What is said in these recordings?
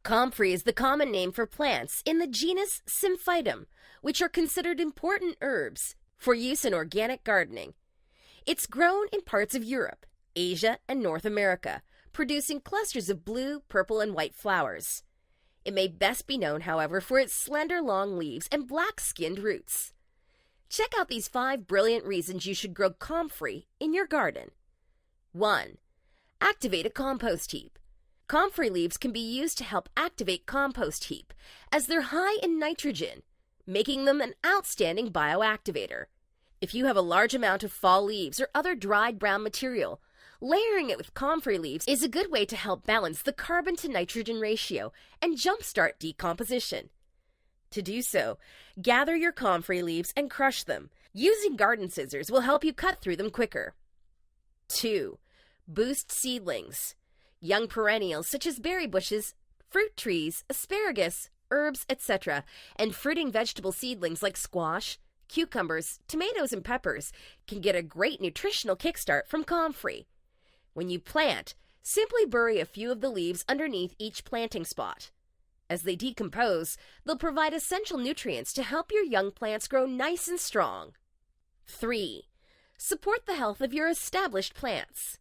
Comfrey is the common name for plants in the genus Symphytum, which are considered important herbs for use in organic gardening. It's grown in parts of Europe, Asia, and North America, producing clusters of blue, purple, and white flowers. It may best be known, however, for its slender, long leaves and black-skinned roots. Check out these 5 brilliant reasons you should grow comfrey in your garden. 1. Activate a compost heap. Comfrey leaves can be used to help activate compost heap, as they're high in nitrogen, making them an outstanding bioactivator. If you have a large amount of fall leaves or other dried brown material, layering it with comfrey leaves is a good way to help balance the carbon to nitrogen ratio and jumpstart decomposition. To do so, gather your comfrey leaves and crush them. Using garden scissors will help you cut through them quicker. 2. Boost seedlings. Young perennials such as berry bushes, fruit trees, asparagus, herbs, etc., and fruiting vegetable seedlings like squash, cucumbers, tomatoes, and peppers can get a great nutritional kickstart from comfrey. When you plant, simply bury a few of the leaves underneath each planting spot. As they decompose, they'll provide essential nutrients to help your young plants grow nice and strong. 3. Support the health of your established plants.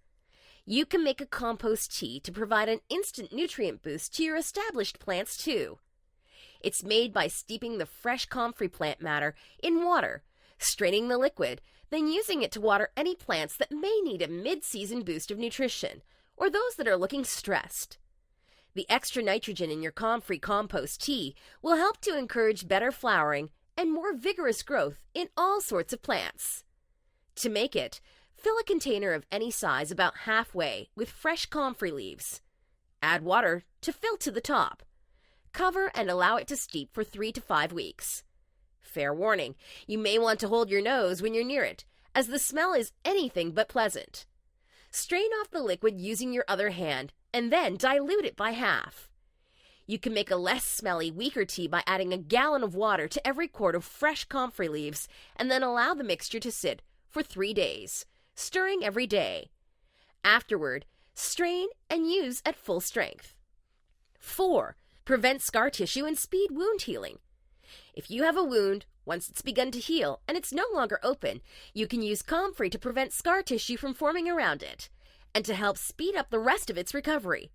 You can make a compost tea to provide an instant nutrient boost to your established plants too. It's made by steeping the fresh comfrey plant matter in water, straining the liquid, then using it to water any plants that may need a mid-season boost of nutrition, or those that are looking stressed. The extra nitrogen in your comfrey compost tea will help to encourage better flowering and more vigorous growth in all sorts of plants. To make it, fill a container of any size about halfway with fresh comfrey leaves. Add water to fill to the top. Cover and allow it to steep for 3 to 5 weeks. Fair warning, you may want to hold your nose when you're near it, as the smell is anything but pleasant. Strain off the liquid using your other hand, and then dilute it by half. You can make a less smelly, weaker tea by adding a gallon of water to every quart of fresh comfrey leaves, and then allow the mixture to sit for 3 days, stirring every day. Afterward, strain and use at full strength. 4. Prevent scar tissue and speed wound healing. If you have a wound, once it's begun to heal and it's no longer open, you can use comfrey to prevent scar tissue from forming around it, and to help speed up the rest of its recovery.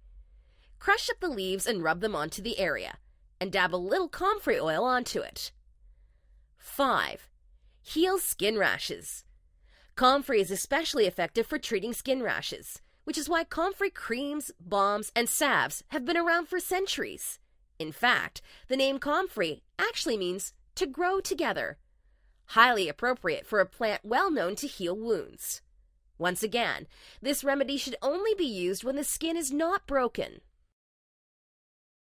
Crush up the leaves and rub them onto the area, and dab a little comfrey oil onto it. 5. Heal skin rashes. Comfrey is especially effective for treating skin rashes, which is why comfrey creams, balms, and salves have been around for centuries. In fact, the name comfrey actually means to grow together. Highly appropriate for a plant well known to heal wounds. Once again, this remedy should only be used when the skin is not broken.